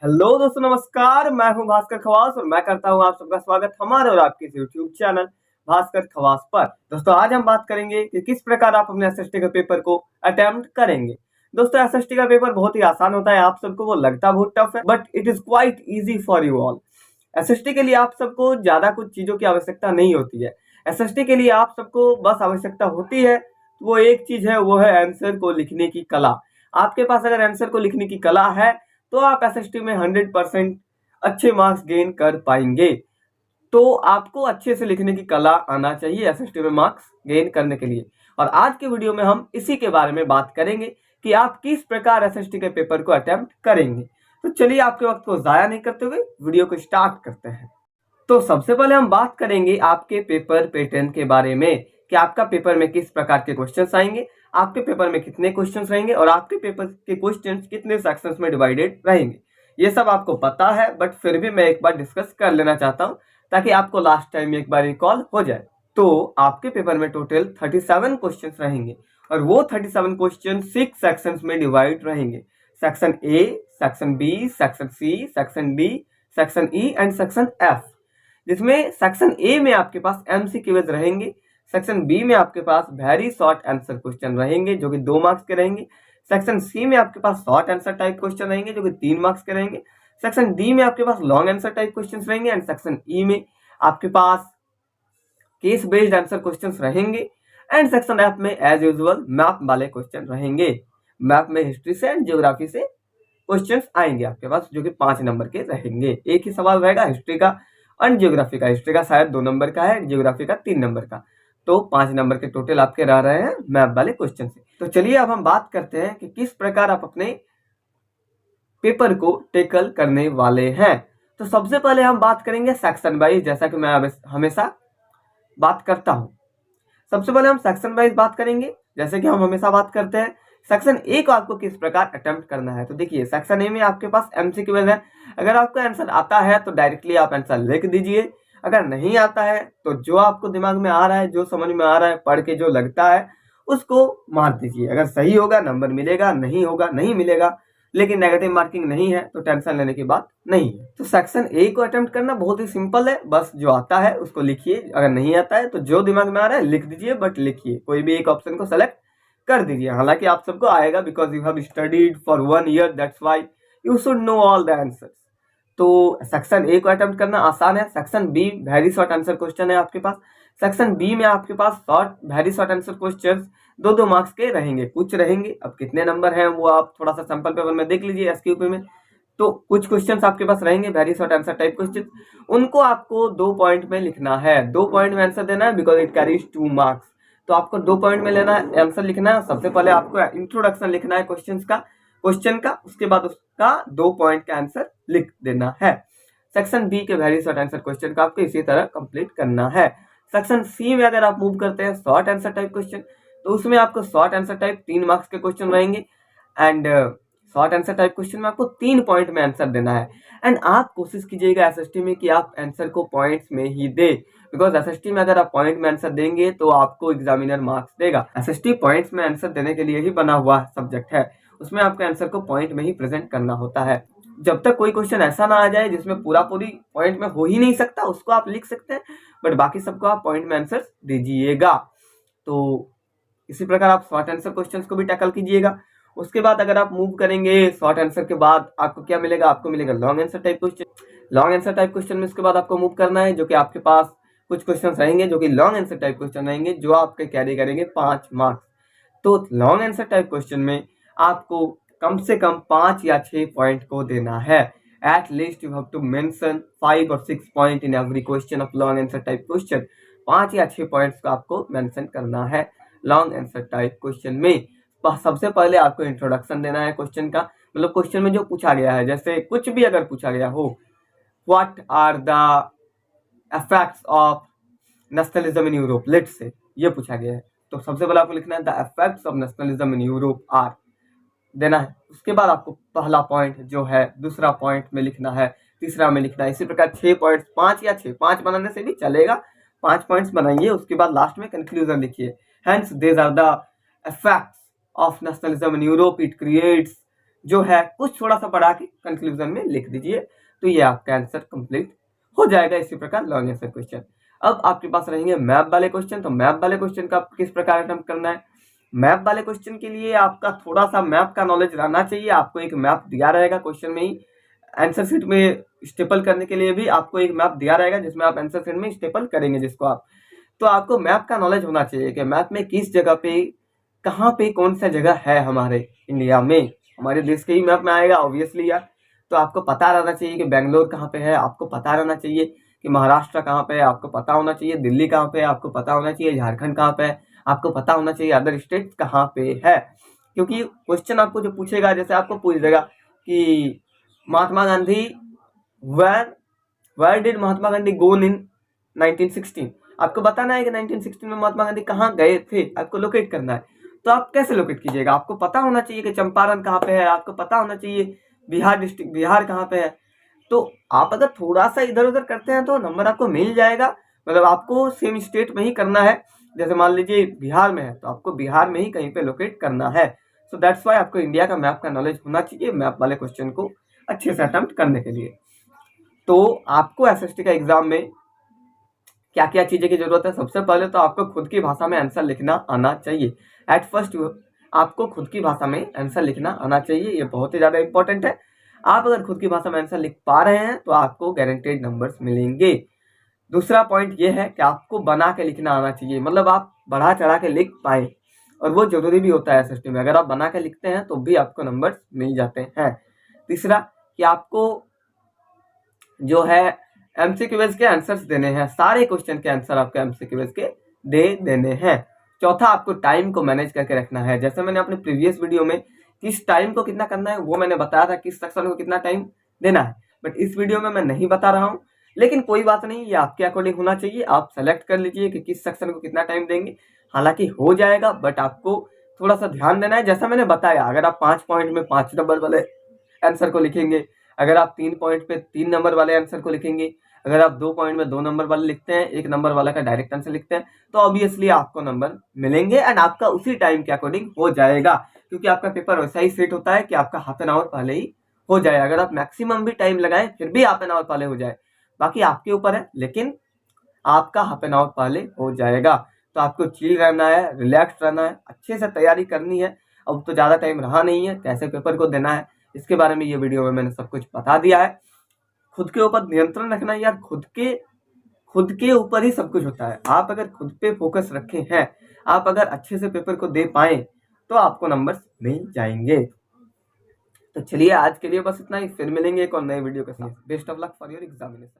Hello दोस्तों, नमस्कार। मैं हूं भास्कर खवास और मैं करता हूं आप सबका स्वागत हमारे और आपके यूट्यूब चैनल भास्कर खवास पर। दोस्तों, आज हम बात करेंगे कि किस प्रकार आप अपने एसएसटी के पेपर को अटेम्प्ट करेंगे। दोस्तों, एसएसटी का पेपर बहुत ही आसान होता है। आप सबको वो लगता बहुत टफ है, but it is quite easy for you all. SST के लिए आप सबको ज्यादा कुछ चीजों की आवश्यकता नहीं होती है। एसएसटी के लिए आप सबको बस आवश्यकता होती है, वो एक चीज है, वो है आंसर को लिखने की कला। आपके पास अगर आंसर को लिखने की कला है तो आप एसएसटी में 100% अच्छे मार्क्स गेन कर पाएंगे। तो आपको अच्छे से लिखने की कला आना चाहिए एसएसटी में मार्क्स गेन करने के लिए। और आज के वीडियो में हम इसी के बारे में बात करेंगे कि आप किस प्रकार एसएसटी के पेपर को अटेम्प्ट करेंगे। तो चलिए, आपके वक्त को जाया नहीं करते हुए वीडियो को स्टार्ट करते हैं। तो सबसे पहले हम बात करेंगे आपके पेपर पैटर्न के बारे में कि आपका पेपर में किस प्रकार के क्वेश्चंस आएंगे, आपके पेपर में कितने क्वेश्चंस रहेंगे और आपके पेपर के क्वेश्चंस कितने सेक्शंस में डिवाइडेड रहेंगे। ये सब आपको पता है, बट फिर भी मैं एक बार डिस्कस कर लेना चाहता हूँ ताकि आपको लास्ट टाइम एक बार रिकॉल हो जाए। तो आपके पेपर में टोटल 37 क्वेश्चन रहेंगे और वो 37 क्वेश्चन 6 सेक्शंस में डिवाइड रहेंगे। Section A, section B, section C, section D, section E and section F. जिसमें सेक्शन ए में आपके पास एमसीक्यूज रहेंगे, सेक्शन बी में आपके पास वेरी शॉर्ट आंसर क्वेश्चन रहेंगे जो कि 2 मार्क्स के रहेंगे, सेक्शन सी में आपके पास शॉर्ट आंसर टाइप क्वेश्चन रहेंगे जो कि 3 मार्क्स के रहेंगे, सेक्शन डी में आपके पास लॉन्ग आंसर टाइप क्वेश्चन रहेंगे एंड सेक्शन ई में आपके पास केस बेस्ड आंसर क्वेश्चन रहेंगे एंड सेक्शन एफ में एज यूजुअल मैप वाले क्वेश्चन रहेंगे। मैप में हिस्ट्री से एंड ज्योग्राफी से क्वेश्चंस आएंगे आपके पास जो कि 5 नंबर के रहेंगे। एक ही सवाल रहेगा हिस्ट्री का और ज्योग्राफी का। हिस्ट्री का शायद 2 नंबर का है, ज्योग्राफी का 3 नंबर का। तो 5 नंबर के टोटल आपके रह रहे हैं मैप वाले क्वेश्चन से। तो चलिए अब हम बात करते हैं कि किस प्रकार आप अपने पेपर को टेकल करने वाले हैं। तो सबसे पहले हम बात करेंगे सेक्शन वाइज, जैसा कि मैं हमेशा बात करता हूं। सबसे पहले हम सेक्शन वाइज बात करेंगे जैसे कि हम हमेशा बात करते हैं। सेक्शन ए को आपको किस प्रकार अटेम्प्ट करना है। तो देखिए, सेक्शन ए में आपके पास एमसीक्यूज है। अगर आपको आंसर आता है तो डायरेक्टली आप आंसर लिख दीजिए। अगर नहीं आता है तो जो आपको दिमाग में आ रहा है, जो समझ में आ रहा है, पढ़ के जो लगता है उसको मार दीजिए। अगर सही होगा नंबर मिलेगा, नहीं होगा नहीं मिलेगा, लेकिन नेगेटिव मार्किंग नहीं है तो टेंशन लेने की बात नहीं है। तो सेक्शन ए को अटेम्प्ट करना बहुत ही सिंपल है। बस जो आता है उसको लिखिए, अगर नहीं आता है तो जो दिमाग में आ रहा है लिख दीजिए, बट लिखिए, कोई भी एक ऑप्शन को सेलेक्ट कर दीजिए। हालांकि आप सबको आएगा because you have studied for 1 year, that's why you should know all the answers. तो सेक्शन ए को अटेम्प्ट करना आसान है। Section B very short answer question है आपके पास। सेक्शन बी में आपके पास short very short answer question 2-2 marks के रहेंगे, कुछ रहेंगे। अब कितने नंबर हैं वो आप थोड़ा सा सैंपल पेपर में देख लीजिए एसक्यूपी में। तो कुछ क्वेश्चंस आपके पास रहेंगे very short answer type question, उनको आपको 2 पॉइंट में लिखना है। 2 पॉइंट में आंसर देना है बिकॉज इट कैरीज 2 मार्क्स। तो आपको 2 पॉइंट में लेना है, आंसर लिखना है। सबसे पहले आपको इंट्रोडक्शन लिखना है क्वेश्चन का, उसके बाद उसका 2 पॉइंट का आंसर लिख देना है। सेक्शन बी के वेरी शॉर्ट आंसर क्वेश्चन का आपको इसी तरह कंप्लीट करना है। सेक्शन सी में अगर आप मूव करते हैं शॉर्ट आंसर टाइप क्वेश्चन, तो उसमें आपको शॉर्ट आंसर टाइप 3 मार्क्स के क्वेश्चन रहेंगे and short answer type question में आपको 3 पॉइंट में आंसर देना है। एंड आप कोशिश कीजिएगा एसएसटी में कि आप आंसर को पॉइंट्स में ही दे, बिकॉज एसएसटी में अगर आप पॉइंट में आंसर देंगे तो आपको एग्जामिनर मार्क्स देगा। एसएसटी पॉइंट्स में आंसर देने के लिए ही बना हुआ सब्जेक्ट है, उसमें आपके आंसर को पॉइंट में ही प्रेजेंट करना होता है। जब तक कोई क्वेश्चन ऐसा ना आ जाए जिसमें पूरी पॉइंट में हो ही नहीं सकता, उसको आप लिख सकते हैं, बट बाकी सबको आप पॉइंट में आंसर दीजिएगा। तो इसी प्रकार आप शॉर्ट आंसर क्वेश्चंस को भी टैकल कीजिएगा। उसके बाद अगर आप मूव करेंगे शॉर्ट आंसर के बाद आपको क्या मिलेगा, आपको मिलेगा long answer type question. Long answer type question में उसके बाद आपको मूव करना है, जो कि आपके पास कुछ क्वेश्चन रहेंगे जो कि लॉन्ग आंसर टाइप क्वेश्चन रहेंगे, जो आपके कैरी करेंगे 5 मार्क्स। तो लॉन्ग आंसर टाइप क्वेश्चन में आपको कम से कम 5 या 6 पॉइंट को देना है। At least you have to mention 5 और 6 point in every question of long answer type question. 5 या 6 पॉइंट्स को आपको मेंशन करना है लॉन्ग आंसर टाइप क्वेश्चन में। सबसे पहले आपको इंट्रोडक्शन देना है क्वेश्चन का, मतलब क्वेश्चन में जो पूछा गया है, जैसे कुछ भी अगर पूछा गया हो, what are the effects of nationalism in Europe, let's say ये पूछा गया है, तो सबसे पहले आपको लिखना है the effects of nationalism in Europe are देना है। उसके बाद आपको पहला पॉइंट जो है दूसरा पॉइंट में लिखना है, तीसरा में लिखना है। इसी प्रकार 6 पॉइंट्स, 5 या 6, 5 बनाने से भी चलेगा, 5 पॉइंट्स बनाइए। उसके बाद लास्ट में कंक्लूजन लिखिए। Hence, these are the effects of nationalism in Europe. It creates जो है कुछ थोड़ा सा बढ़ा के कंक्लूजन में लिख दीजिए, तो ये आपका आंसर कंप्लीट हो जाएगा। इसी प्रकार लॉन्ग आंसर क्वेश्चन। अब आपके पास रहेंगे मैप वाले क्वेश्चन। तो मैप वाले क्वेश्चन का किस प्रकार अटेम्प्ट करना है? मैप वाले क्वेश्चन के लिए आपका थोड़ा सा मैप का नॉलेज रहना चाहिए। आपको एक मैप दिया रहेगा क्वेश्चन में ही, आंसर शीट में स्टेपल करने के लिए भी आपको एक मैप दिया रहेगा जिसमें आप आंसर शीट में स्टेपल करेंगे जिसको आप, तो आपको मैप का नॉलेज होना चाहिए कि मैप में किस जगह पे, कहाँ पे कौन सा जगह है हमारे इंडिया में, हमारे देश के ही मैप में आएगा ऑब्वियसली यार। तो आपको पता रहना चाहिए कि बेंगलोर कहाँ पे है, आपको पता रहना चाहिए कि महाराष्ट्र कहाँ पे है, आपको पता होना चाहिए दिल्ली कहाँ पे है, आपको पता होना चाहिए झारखंड कहाँ पे है, आपको पता होना चाहिए अदर स्टेट कहाँ पे है। क्योंकि क्वेश्चन आपको जो पूछेगा, जैसे आपको पूछ देगा कि महात्मा गांधी वेयर डिड महात्मा गांधी गोन इन 1916, आपको बताना है कि 1916 में महात्मा गांधी कहाँ गए थे, आपको लोकेट करना है। तो आप कैसे लोकेट कीजिएगा? आपको पता होना चाहिए कि चंपारण कहाँ पे है, आपको पता होना चाहिए बिहार डिस्ट्रिक्ट बिहार कहाँ पे है। तो आप अगर थोड़ा सा इधर उधर करते हैं तो नंबर आपको मिल जाएगा। मतलब आपको सेम स्टेट में ही करना है, जैसे मान लीजिए बिहार में है तो आपको बिहार में ही कहीं पे लोकेट करना है। सो दैट्स वाई आपको इंडिया का मैप का नॉलेज होना चाहिए मैप वाले क्वेश्चन को अच्छे से अटेम्प्ट करने के लिए। तो आपको एसएसटी का एग्जाम में क्या क्या चीजें की जरूरत है? सबसे पहले तो आपको खुद की भाषा में आंसर लिखना आना चाहिए। एट फर्स्ट आपको खुद की भाषा में आंसर लिखना आना चाहिए, ये बहुत ही ज्यादा इंपॉर्टेंट है। आप अगर खुद की भाषा में आंसर लिख पा रहे हैं तो आपको गारंटेड नंबर्स मिलेंगे। दूसरा पॉइंट ये है कि आपको बना के लिखना आना चाहिए, मतलब आप बढ़ा चढ़ा के लिख पाए, और वो जरूरी भी होता है एसएसटी में। अगर आप बना के लिखते हैं तो भी आपको नंबर्स मिल जाते हैं। तीसरा कि आपको जो है एमसीक्यूज के आंसर्स देने हैं, सारे क्वेश्चन के आंसर आपको एमसीक्यूज के दे देने हैं। चौथा, आपको टाइम को मैनेज करके रखना है। जैसे मैंने अपने प्रीवियस वीडियो में किस टाइम को कितना करना है वो मैंने बताया था, किस सेक्शन को कितना टाइम देना है, बट इस वीडियो में मैं नहीं बता रहा हूँ। लेकिन कोई बात नहीं, ये आपके अकॉर्डिंग होना चाहिए। आप सेलेक्ट कर लीजिए कि किस सेक्शन को कितना टाइम देंगे, हालांकि हो जाएगा, बट आपको थोड़ा सा ध्यान देना है। जैसा मैंने बताया, अगर आप 5 पॉइंट में 5 नंबर वाले आंसर को लिखेंगे, अगर आप 3 पॉइंट पे 3 नंबर वाले आंसर को लिखेंगे, अगर आप 2 पॉइंट में 2 नंबर वाले लिखते हैं, 1 नंबर वाला का डायरेक्ट आंसर लिखते हैं, तो ऑब्वियसली आपको नंबर मिलेंगे एंड आपका उसी टाइम के अकॉर्डिंग हो जाएगा। क्योंकि आपका पेपर वैसा ही सेट होता है कि आपका हाफ एन आवर पहले ही हो जाए। अगर आप मैक्सिमम भी टाइम लगाएं फिर भी हाफ एन आवर पहले हो जाए, बाकी आपके ऊपर है, लेकिन आपका हाफ एन आवर पहले हो जाएगा। तो आपको चिल रहना है, रिलैक्स रहना है, अच्छे से तैयारी करनी है। अब तो ज़्यादा टाइम रहा नहीं है, कैसे पेपर को देना है इसके बारे में ये वीडियो में मैंने सब कुछ बता दिया है। खुद के ऊपर नियंत्रण रखना है यार, खुद के ऊपर ही सब कुछ होता है। आप अगर खुद पे फोकस रखे हैं, आप अगर अच्छे से पेपर को दे पाए तो आपको नंबर्स मिल जाएंगे। तो चलिए आज के लिए बस इतना ही, फिर मिलेंगे एक और नए वीडियो के साथ। Best of luck for your examination.